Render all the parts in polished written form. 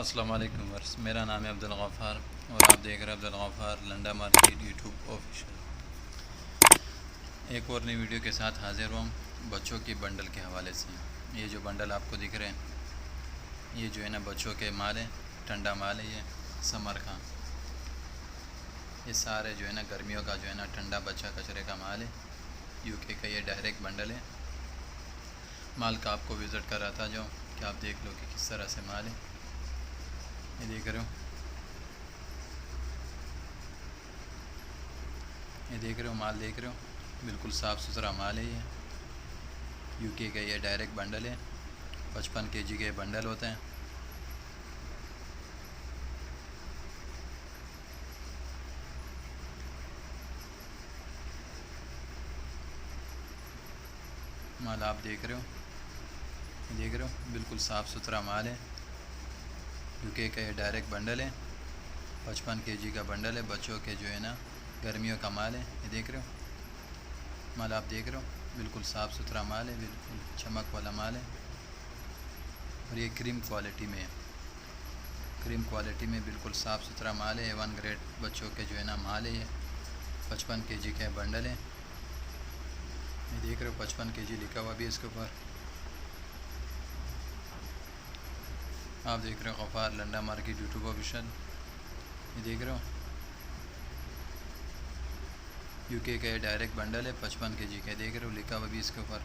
अस्सलाम वालेकुम वर्स, मेरा नाम है अब्दुल गफ़ार और आप देख रहे हैं Abdul Gaffar Landa market YouTube official. एक और नई वीडियो के साथ हाजिर हूँ बच्चों की बंडल के हवाले से। ये जो बंडल आपको दिख रहे हैं ये जो है ना बच्चों के माल है, ठंडा माल है, ये समर का। ये सारे जो है ना गर्मियों का जो है ना ठंडा बच्चा कचरे का माल है। यूके का ये डायरेक्ट बंडल है। माल का आपको विज़िट कराता जाऊँ कि आप देख लो कि किस तरह से माल है। ये देख रहे हो, ये देख रहे हो, माल देख रहे हो, बिल्कुल साफ़ सुथरा माल है। ये यूके का ये डायरेक्ट बंडल है। 55 केजी के बंडल होते हैं। माल आप देख रहे हो, ये देख रहे हो, बिल्कुल साफ़ सुथरा माल है। यूके का ये डायरेक्ट बंडल है। 55 केजी का बंडल है। बच्चों के जो है ना गर्मियों का माल है। ये देख रहे हो, माल आप देख रहे हो, बिल्कुल साफ़ सुथरा माल है, बिल्कुल चमक वाला माल है। और ये क्रीम क्वालिटी में है। क्रीम क्वालिटी में बिल्कुल साफ़ सुथरा माल है। A1 ग्रेड बच्चों के जो है ना माल है। ये 55 केजी का बंडल है। ये देख रहे हो, 55 केजी लिखा हुआ भी इसके ऊपर। आप देख रहे हो Gaffar Landa market YouTube official. ये देख रहे हो, यूके का ये डायरेक्ट बंडल है, 55 केजी का। देख रहे हो, लिखा हुआ भी इसके ऊपर।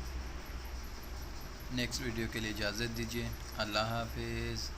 नेक्स्ट वीडियो के लिए इजाज़त दीजिए। अल्लाह हाफिज़।